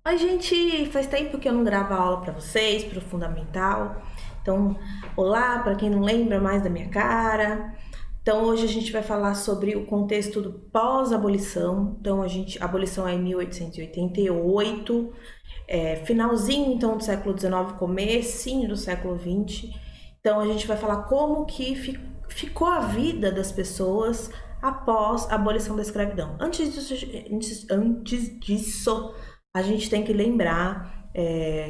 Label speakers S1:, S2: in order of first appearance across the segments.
S1: Oi, gente! Faz tempo que eu não gravo aula para vocês, para o Fundamental. Então, olá, para quem não lembra mais da minha cara. Então, hoje a gente vai falar sobre o contexto do pós-abolição. Então, a abolição é em 1888, finalzinho então do século XIX, comecinho do século XX. Então, a gente vai falar como que ficou a vida das pessoas após a abolição da escravidão. Antes disso, a gente tem que lembrar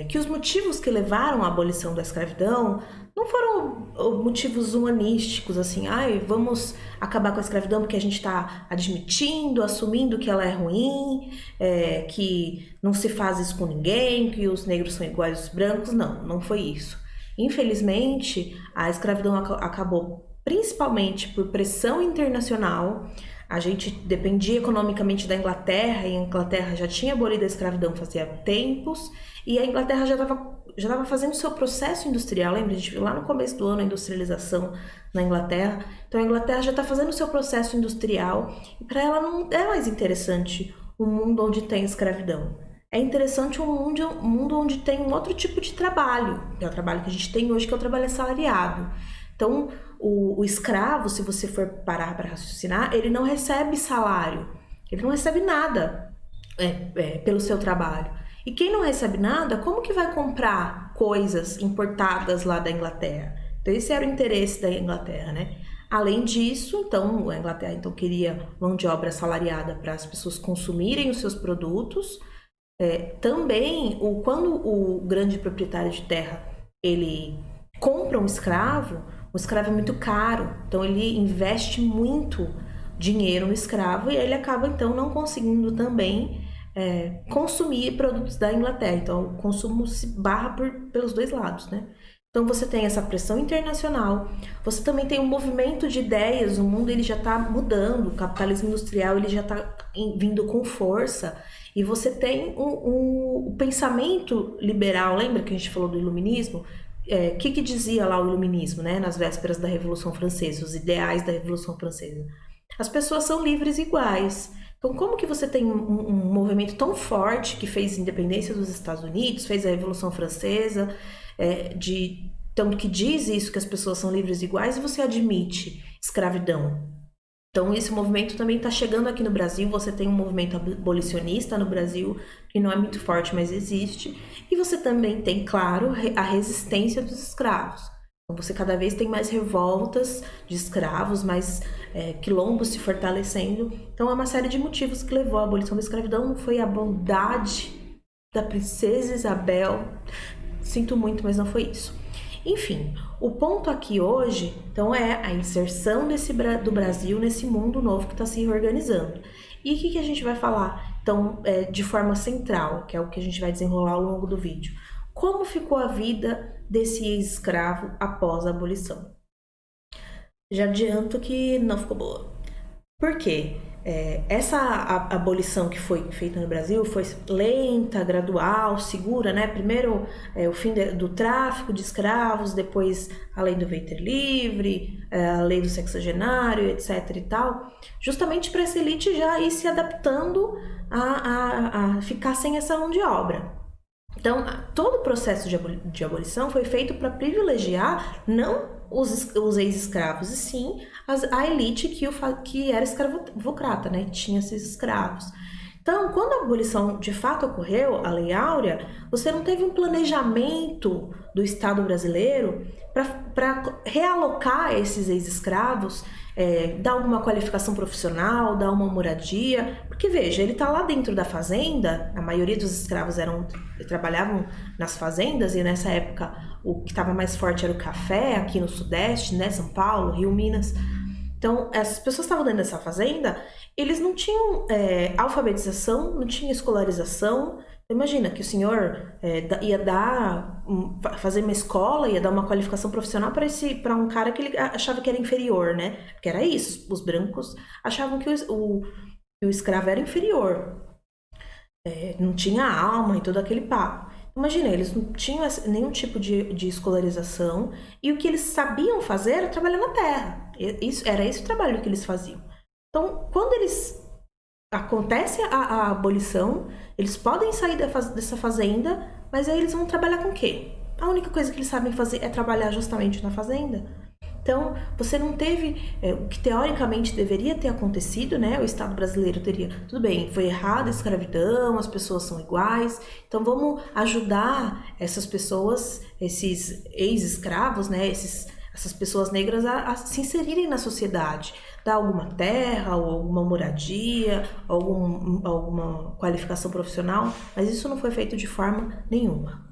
S1: que os motivos que levaram à abolição da escravidão não foram motivos humanísticos, assim, ai, vamos acabar com a escravidão porque a gente está admitindo, assumindo que ela é ruim, que não se faz isso com ninguém, que os negros são iguais aos brancos. Não, não foi isso. Infelizmente, a escravidão acabou principalmente por pressão internacional. A gente dependia economicamente da Inglaterra, e a Inglaterra já tinha abolido a escravidão fazia tempos, e a Inglaterra já estava fazendo seu processo industrial. Lembra? A gente viu lá no começo do ano a industrialização na Inglaterra. Então a Inglaterra já está fazendo seu processo industrial, e para ela não é mais interessante um mundo onde tem escravidão. É interessante um mundo onde tem um outro tipo de trabalho, que é o trabalho que a gente tem hoje, que é o trabalho assalariado. Então, o escravo, se você for parar para raciocinar, ele não recebe salário, ele não recebe nada pelo seu trabalho. E quem não recebe nada, como que vai comprar coisas importadas lá da Inglaterra? Então, esse era o interesse da Inglaterra, né? Além disso, então, a Inglaterra queria mão de obra assalariada para as pessoas consumirem os seus produtos. Também, quando o grande proprietário de terra ele compra um escravo, o escravo é muito caro, então ele investe muito dinheiro no escravo e ele acaba então não conseguindo também consumir produtos da Inglaterra. Então o consumo se barra pelos dois lados, né? Então você tem essa pressão internacional, você também tem um movimento de ideias, o mundo ele já está mudando, o capitalismo industrial ele já está vindo com força, e você tem o pensamento liberal. Lembra que a gente falou do iluminismo? Que dizia lá o iluminismo, né, nas vésperas da Revolução Francesa, os ideais da Revolução Francesa? As pessoas são livres e iguais. Então, como que você tem um movimento tão forte que fez a independência dos Estados Unidos, fez a Revolução Francesa, tanto que diz isso, que as pessoas são livres e iguais, e você admite escravidão? Então, esse movimento também está chegando aqui no Brasil. Você tem um movimento abolicionista no Brasil, que não é muito forte, mas existe. E você também tem, claro, a resistência dos escravos. Então, você cada vez tem mais revoltas de escravos, mais quilombos se fortalecendo. Então, é uma série de motivos que levou à abolição da escravidão. Não foi a bondade da princesa Isabel. Sinto muito, mas não foi isso. Enfim, o ponto aqui hoje, então, é a inserção do Brasil nesse mundo novo que está se reorganizando. E o que a gente vai falar, então, de forma central, que é o que a gente vai desenrolar ao longo do vídeo? Como ficou a vida desse ex-escravo após a abolição? Já adianto que não ficou boa. Por quê? Essa abolição que foi feita no Brasil foi lenta, gradual, segura, né? Primeiro o fim do tráfico de escravos, depois a lei do ventre livre, a lei do sexagenário, etc. e tal, justamente para essa elite já ir se adaptando a ficar sem essa mão de obra. Então, todo o processo de abolição foi feito para privilegiar não os ex-escravos, e sim a elite que era escravocrata, né? Tinha esses escravos. Então, quando a abolição de fato ocorreu, a Lei Áurea, você não teve um planejamento do Estado brasileiro para realocar esses ex-escravos, dar uma qualificação profissional, dar uma moradia. Porque, veja, ele está lá dentro da fazenda, a maioria dos escravos trabalhavam nas fazendas, e nessa época o que estava mais forte era o café, aqui no Sudeste, né? São Paulo, Rio, Minas. Então, essas pessoas estavam dentro dessa fazenda, eles não tinham alfabetização, não tinham escolarização. Imagina que o senhor ia fazer uma escola, ia dar uma qualificação profissional para um cara que ele achava que era inferior, né? Porque era isso, os brancos achavam que o escravo era inferior, não tinha alma e todo aquele papo. Imagina, eles não tinham nenhum tipo de escolarização, e o que eles sabiam fazer era trabalhar na terra. Era esse o trabalho que eles faziam. Então, quando eles acontece a abolição, eles podem sair dessa fazenda, mas aí eles vão trabalhar com o quê? A única coisa que eles sabem fazer é trabalhar justamente na fazenda. Então, você não teve o que teoricamente deveria ter acontecido, né? O Estado brasileiro teria, tudo bem, foi errado a escravidão, as pessoas são iguais, então vamos ajudar essas pessoas, esses ex-escravos, né? Essas pessoas negras a se inserirem na sociedade, dar alguma terra, ou alguma moradia, alguma qualificação profissional, mas isso não foi feito de forma nenhuma.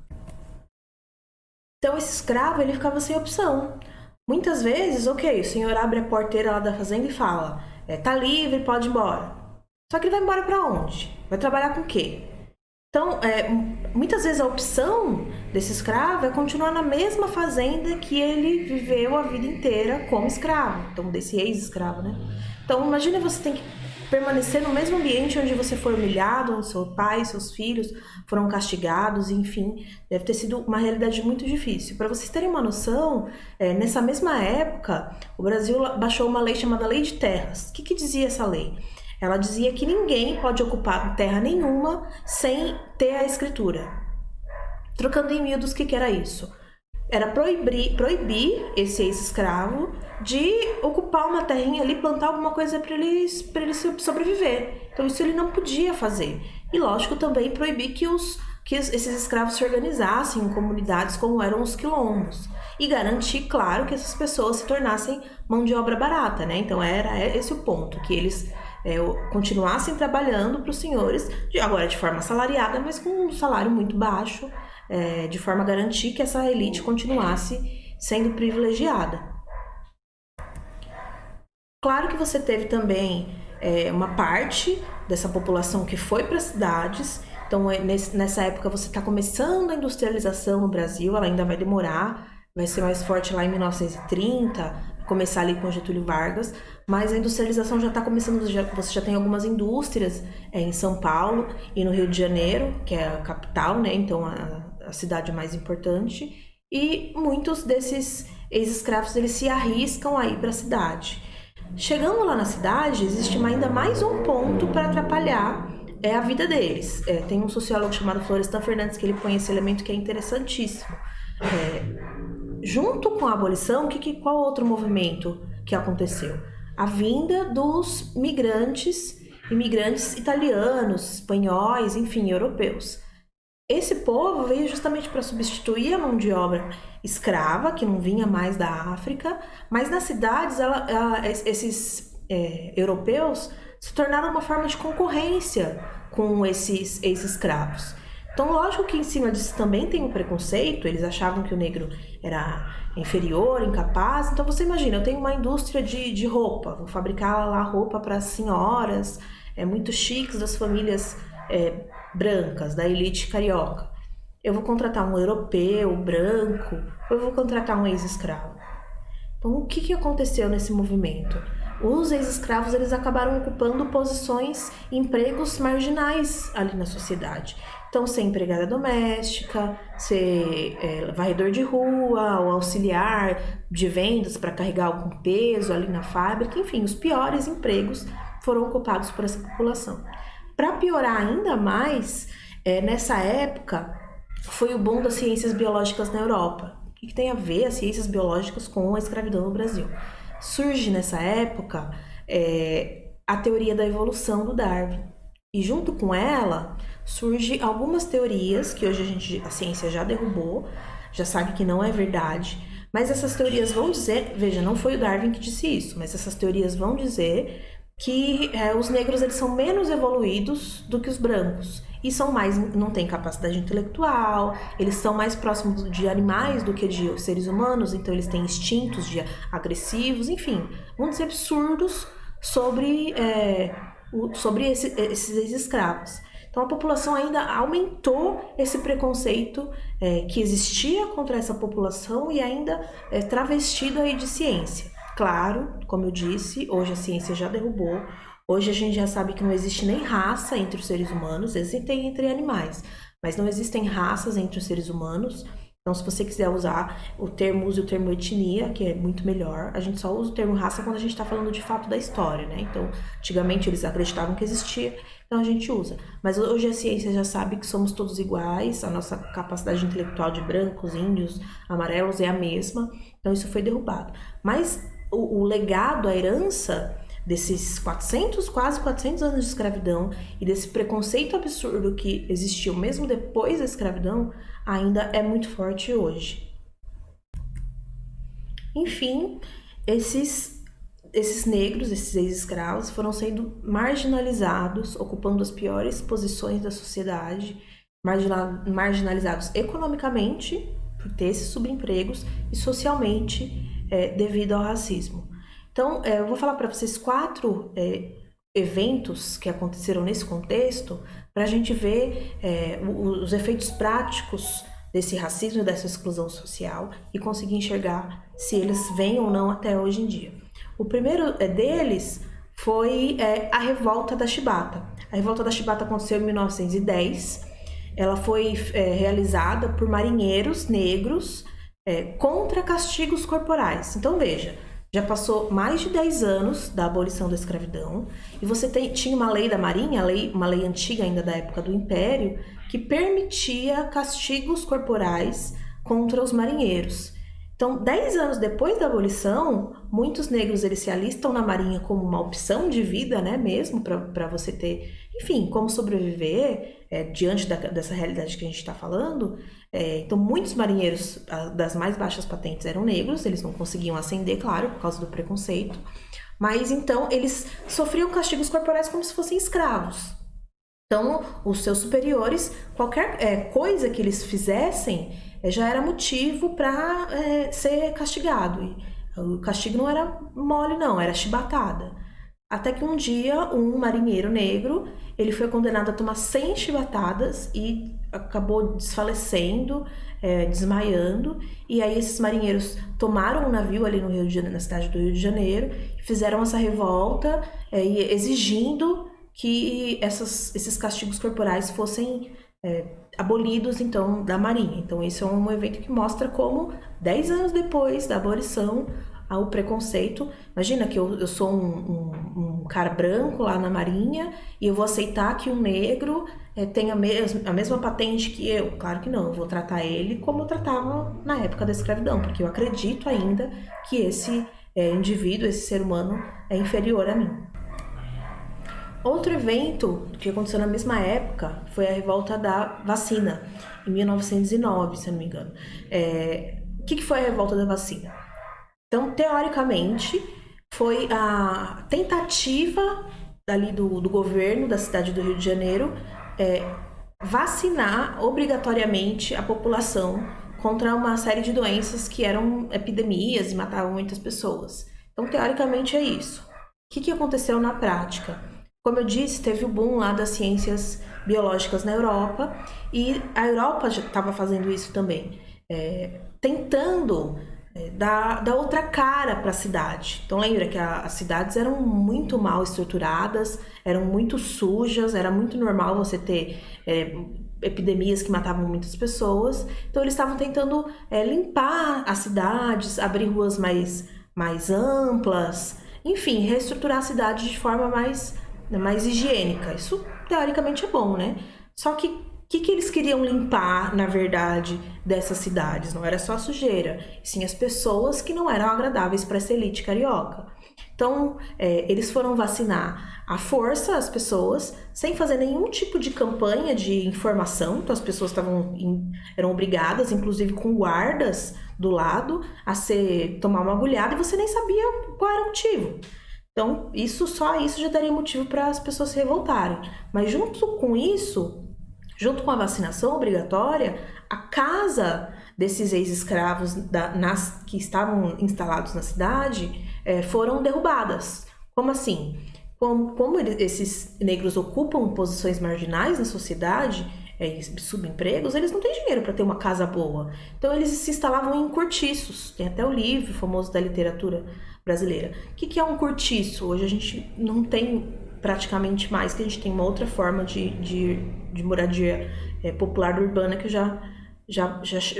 S1: Então, esse escravo, ele ficava sem opção. Muitas vezes, ok, o senhor abre a porteira lá da fazenda e fala, tá livre, pode ir embora. Só que ele vai embora para onde? Vai trabalhar com o quê? Então, muitas vezes a opção desse escravo é continuar na mesma fazenda que ele viveu a vida inteira como escravo. Então, desse ex-escravo, né? Então, imagina você tem que permanecer no mesmo ambiente onde você foi humilhado, onde seu pai, seus filhos foram castigados, enfim, deve ter sido uma realidade muito difícil. Para vocês terem uma noção, nessa mesma época, o Brasil baixou uma lei chamada Lei de Terras. O que dizia essa lei? Ela dizia que ninguém pode ocupar terra nenhuma sem ter a escritura. Trocando em miúdos, o que era isso? Era proibir esse ex-escravo de ocupar uma terrinha ali, plantar alguma coisa para ele sobreviver. Então isso ele não podia fazer. E lógico também proibir que esses escravos se organizassem em comunidades como eram os quilombos. E garantir, claro, que essas pessoas se tornassem mão de obra barata, né? Então era esse o ponto, que eles continuassem trabalhando para os senhores, agora de forma assalariada, mas com um salário muito baixo, de forma a garantir que essa elite continuasse sendo privilegiada. Claro que você teve também uma parte dessa população que foi para as cidades. Então, nessa época, você está começando a industrialização no Brasil, ela ainda vai demorar, vai ser mais forte lá em 1930, começar ali com Getúlio Vargas, mas a industrialização já está começando, você já tem algumas indústrias em São Paulo e no Rio de Janeiro, que é a capital, né? Então a cidade mais importante, e muitos desses ex-escravos eles se arriscam a ir para a cidade. Chegando lá na cidade, existe ainda mais um ponto para atrapalhar a vida deles. Tem um sociólogo chamado Florestan Fernandes que ele põe esse elemento que é interessantíssimo. Junto com a abolição, qual outro movimento que aconteceu? A vinda dos imigrantes italianos, espanhóis, enfim, europeus. Esse povo veio justamente para substituir a mão de obra escrava, que não vinha mais da África, mas nas cidades esses europeus se tornaram uma forma de concorrência com esses ex-escravos. Então, lógico que em cima disso também tem um preconceito, eles achavam que o negro era inferior, incapaz. Então, você imagina, eu tenho uma indústria de roupa, vou fabricar lá roupa para as senhoras, muito chiques, das famílias brancas, da elite carioca. Eu vou contratar um europeu, branco, ou eu vou contratar um ex-escravo. Então, o que aconteceu nesse movimento? Os ex-escravos eles acabaram ocupando posições, empregos marginais ali na sociedade. Então, ser empregada doméstica, ser varredor de rua, ou auxiliar de vendas para carregar algum peso ali na fábrica, enfim, os piores empregos foram ocupados por essa população. Para piorar ainda mais, nessa época foi o boom das ciências biológicas na Europa. O que tem a ver as ciências biológicas com a escravidão no Brasil? Surge nessa época a teoria da evolução do Darwin. E junto com ela, surge algumas teorias que hoje a ciência já derrubou, já sabe que não é verdade, mas essas teorias vão dizer, veja, não foi o Darwin que disse isso, mas essas teorias vão dizer que os negros eles são menos evoluídos do que os brancos e não têm capacidade intelectual, eles são mais próximos de animais do que de seres humanos, então eles têm instintos agressivos, enfim, muitos absurdos sobre esses ex-escravos. Então a população ainda aumentou esse preconceito que existia contra essa população e ainda travestido aí de ciência. Claro, como eu disse, hoje a ciência já derrubou, hoje a gente já sabe que não existe nem raça entre os seres humanos, existem entre animais, mas não existem raças entre os seres humanos, Então, se você quiser usar o termo, use o termo etnia, que é muito melhor. A gente só usa o termo raça quando a gente está falando de fato da história, né? Então, antigamente eles acreditavam que existia, então a gente usa. Mas hoje a ciência já sabe que somos todos iguais, a nossa capacidade intelectual de brancos, índios, amarelos é a mesma, então isso foi derrubado. Mas o legado, a herança desses 400, quase 400 anos de escravidão e desse preconceito absurdo que existiu mesmo depois da escravidão, ainda é muito forte hoje. Enfim, esses negros, esses ex-escravos, foram sendo marginalizados, ocupando as piores posições da sociedade, marginalizados economicamente, por ter esses subempregos, e socialmente, devido ao racismo. Então, eu vou falar para vocês 4 eventos que aconteceram nesse contexto, para a gente ver os efeitos práticos desse racismo e dessa exclusão social e conseguir enxergar se eles vêm ou não até hoje em dia. O primeiro deles foi a Revolta da Chibata. A Revolta da Chibata aconteceu em 1910. Ela foi realizada por marinheiros negros contra castigos corporais. Então, veja, já passou mais de 10 anos da abolição da escravidão e você tinha uma lei da Marinha, uma lei antiga ainda da época do Império, que permitia castigos corporais contra os marinheiros. Então, 10 anos depois da abolição, muitos negros eles se alistam na Marinha como uma opção de vida, né, mesmo para você ter, enfim, como sobreviver diante dessa realidade que a gente está falando. Então, muitos marinheiros das mais baixas patentes eram negros, eles não conseguiam ascender, claro, por causa do preconceito, mas então eles sofriam castigos corporais como se fossem escravos. Então, os seus superiores, qualquer coisa que eles fizessem já era motivo para ser castigado. E o castigo não era mole, não, era chibatada. Até que um dia, um marinheiro negro, ele foi condenado a tomar 100 chibatadas e acabou desfalecendo, desmaiando. E aí esses marinheiros tomaram um navio ali no Rio de Janeiro, na cidade do Rio de Janeiro, e fizeram essa revolta, exigindo que esses castigos corporais fossem abolidos, então, da Marinha. Então, esse é um evento que mostra como, 10 anos depois da abolição, o preconceito. Imagina que eu sou um cara branco lá na Marinha e eu vou aceitar que um negro tenha a mesma patente que eu. Claro que não, eu vou tratar ele como eu tratava na época da escravidão, porque eu acredito ainda que esse indivíduo, esse ser humano, é inferior a mim. Outro evento que aconteceu na mesma época foi a revolta da vacina, em 1909, se eu não me engano. O que foi a revolta da vacina? Então, teoricamente, foi a tentativa ali do governo da cidade do Rio de Janeiro vacinar obrigatoriamente a população contra uma série de doenças que eram epidemias e matavam muitas pessoas. Então, teoricamente, é isso. O que aconteceu na prática? Como eu disse, teve o boom lá das ciências biológicas na Europa e a Europa já estava fazendo isso também, tentando dar outra cara para a cidade. Então lembra que as cidades eram muito mal estruturadas, eram muito sujas, era muito normal você ter epidemias que matavam muitas pessoas. Então eles estavam tentando limpar as cidades, abrir ruas mais amplas, enfim, reestruturar a cidade de forma mais higiênica. Isso teoricamente é bom, né? Só que o que eles queriam limpar, na verdade, dessas cidades? Não era só a sujeira, sim as pessoas que não eram agradáveis para essa elite carioca. Então, eles foram vacinar à força as pessoas, sem fazer nenhum tipo de campanha de informação. Então, as pessoas eram obrigadas, inclusive com guardas do lado, a tomar uma agulhada e você nem sabia qual era o motivo. Então, só isso já daria motivo para as pessoas se revoltarem. Mas junto com isso, junto com a vacinação obrigatória, a casa desses ex-escravos que estavam instalados na cidade foram derrubadas. Como assim? Como esses negros ocupam posições marginais na sociedade, subempregos, eles não têm dinheiro para ter uma casa boa. Então eles se instalavam em cortiços. Tem até o livro famoso da literatura brasileira. O que é um cortiço? Hoje a gente não tem praticamente mais, que a gente tem uma outra forma de moradia popular urbana que eu já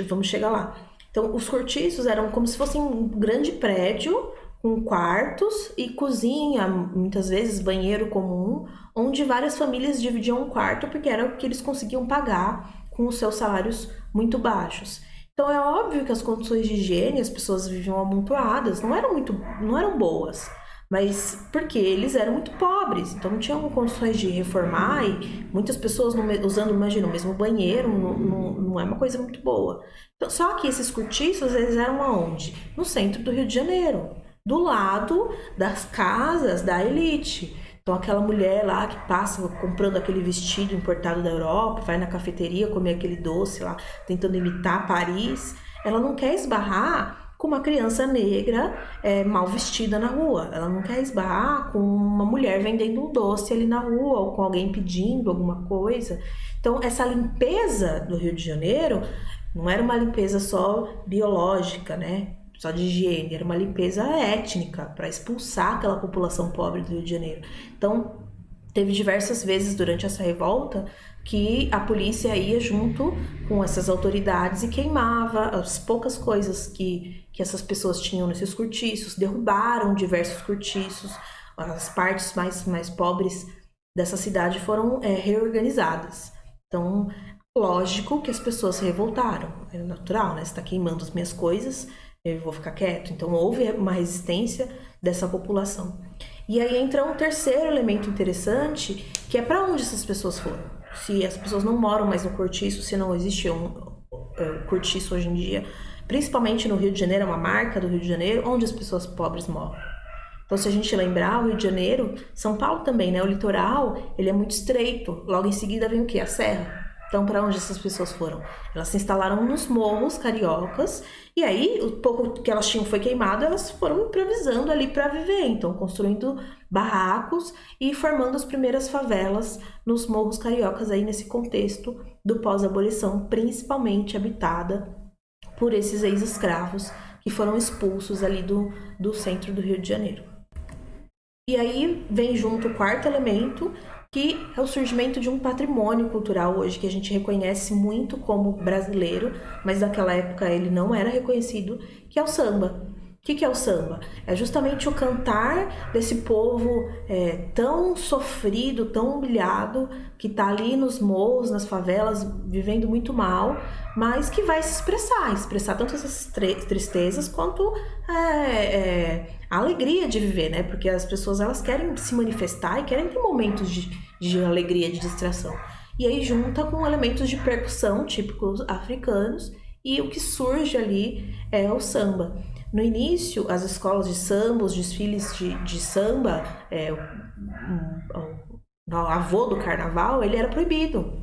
S1: vamos chegar lá. Então, os cortiços eram como se fosse um grande prédio com quartos e cozinha, muitas vezes banheiro comum, onde várias famílias dividiam um quarto porque era o que eles conseguiam pagar com os seus salários muito baixos. Então é óbvio que as condições de higiene, as pessoas viviam amontoadas, não eram boas. Mas porque eles eram muito pobres, então não tinham condições de reformar e muitas pessoas usando, imagina, o mesmo banheiro, não é uma coisa muito boa. Então, só que esses cortiços, eles eram aonde? No centro do Rio de Janeiro, do lado das casas da elite. Então aquela mulher lá que passa comprando aquele vestido importado da Europa, vai na cafeteria comer aquele doce lá, tentando imitar Paris, ela não quer esbarrar com uma criança negra mal vestida na rua. Ela não quer esbarrar com uma mulher vendendo um doce ali na rua ou com alguém pedindo alguma coisa. Então essa limpeza do Rio de Janeiro não era uma limpeza só biológica, né? Só de higiene, era uma limpeza étnica para expulsar aquela população pobre do Rio de Janeiro. Então, teve diversas vezes durante essa revolta que a polícia ia junto com essas autoridades e queimava as poucas coisas que essas pessoas tinham nesses cortiços, derrubaram diversos cortiços, as partes mais pobres dessa cidade foram reorganizadas. Então, lógico que as pessoas se revoltaram, é natural, né? Você está queimando as minhas coisas, eu vou ficar quieto. Então houve uma resistência dessa população. E aí entra um terceiro elemento interessante, que é para onde essas pessoas foram. Se as pessoas não moram mais no cortiço, se não existe um cortiço hoje em dia, principalmente no Rio de Janeiro, é uma marca do Rio de Janeiro, onde as pessoas pobres moram. Então, se a gente lembrar, o Rio de Janeiro, São Paulo também, né? O litoral, ele é muito estreito. Logo em seguida vem o quê? A serra. Então, para onde essas pessoas foram? Elas se instalaram nos morros cariocas e aí o pouco que elas tinham foi queimado, elas foram improvisando ali para viver. Então, construindo barracos e formando as primeiras favelas nos morros cariocas aí nesse contexto do pós-abolição, principalmente habitada por esses ex-escravos que foram expulsos ali do centro do Rio de Janeiro. E aí vem junto o quarto elemento, que é o surgimento de um patrimônio cultural hoje que a gente reconhece muito como brasileiro, mas naquela época ele não era reconhecido, que é o samba. O que é o samba? É justamente o cantar desse povo tão sofrido, tão humilhado, que está ali nos morros, nas favelas, vivendo muito mal, mas que vai se expressar tanto essas tristezas quanto a alegria de viver, né? Porque as pessoas elas querem se manifestar e querem ter momentos de alegria, de distração. E aí junta com elementos de percussão típicos africanos e o que surge ali é o samba. No início, as escolas de samba, os desfiles de samba, o avô do carnaval, ele era proibido.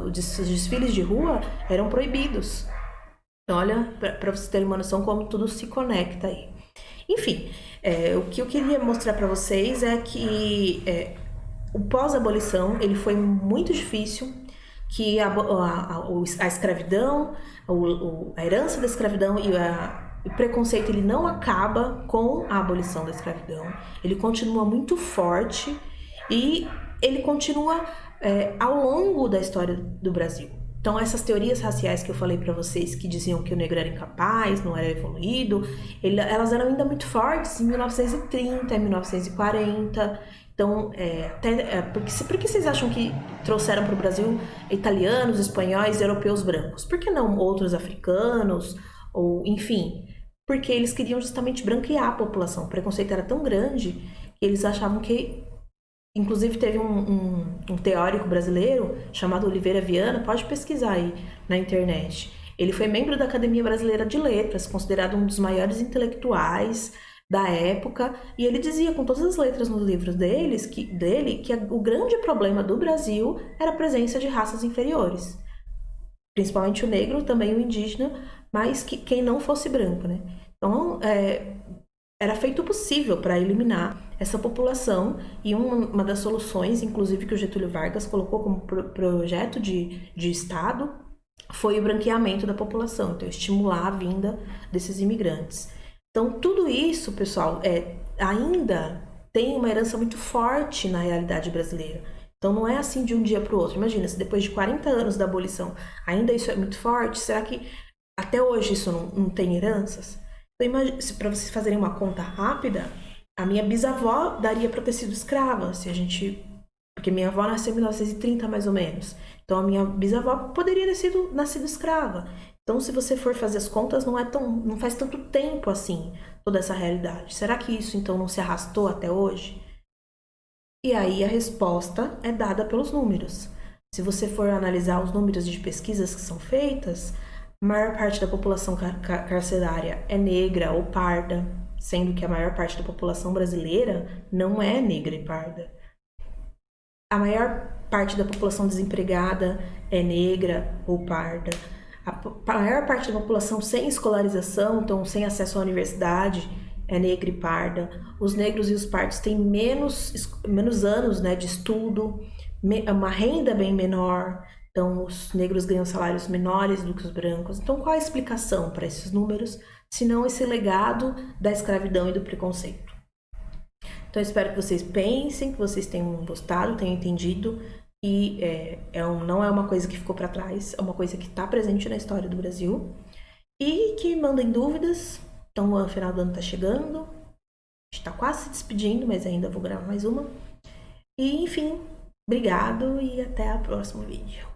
S1: Os desfiles de rua eram proibidos. Então, olha, para vocês terem uma noção como tudo se conecta aí. Enfim, o que eu queria mostrar para vocês é que o pós-abolição ele foi muito difícil, que a escravidão, a herança da escravidão e o preconceito ele não acaba com a abolição da escravidão, ele continua muito forte e ele continua ao longo da história do Brasil. Então essas teorias raciais que eu falei para vocês que diziam que o negro era incapaz, não era evoluído, elas eram ainda muito fortes em 1930, em 1940. Então, por que vocês acham que trouxeram para o Brasil italianos, espanhóis, europeus brancos? Por que não outros africanos? Ou, enfim, porque eles queriam justamente branquear a população. O preconceito era tão grande que eles achavam que... Inclusive, teve um teórico brasileiro chamado Oliveira Viana, pode pesquisar aí na internet. Ele foi membro da Academia Brasileira de Letras, considerado um dos maiores intelectuais da época, e ele dizia com todas as letras nos livros dele que o grande problema do Brasil era a presença de raças inferiores, principalmente o negro, também o indígena, mas quem não fosse branco, né? Então, era feito o possível para eliminar essa população, e uma das soluções, inclusive, que o Getúlio Vargas colocou como projeto de Estado, foi o branqueamento da população, então estimular a vinda desses imigrantes. Então, tudo isso, pessoal, ainda tem uma herança muito forte na realidade brasileira. Então não é assim de um dia para o outro. Imagina, se depois de 40 anos da abolição ainda isso é muito forte, será que até hoje isso não tem heranças? Então, para vocês fazerem uma conta rápida, a minha bisavó daria para ter sido escrava, se a gente. Porque minha avó nasceu em 1930, mais ou menos. Então a minha bisavó poderia ter sido nascido escrava. Então, se você for fazer as contas, não faz tanto tempo assim toda essa realidade. Será que isso então não se arrastou até hoje? E aí a resposta é dada pelos números. Se você for analisar os números de pesquisas que são feitas, a maior parte da população carcerária é negra ou parda, sendo que a maior parte da população brasileira não é negra e parda. A maior parte da população desempregada é negra ou parda. A maior parte da população sem escolarização, então sem acesso à universidade, é negra e parda. Os negros e os pardos têm menos anos, né, de estudo, uma renda bem menor. Então, os negros ganham salários menores do que os brancos. Então, qual a explicação para esses números, se não esse legado da escravidão e do preconceito? Então, eu espero que vocês pensem, que vocês tenham gostado, tenham entendido. E não é uma coisa que ficou para trás, é uma coisa que está presente na história do Brasil. E que mandem dúvidas. Então, o final do ano está chegando. A gente está quase se despedindo, mas ainda vou gravar mais uma. E, enfim, obrigado e até o próximo vídeo.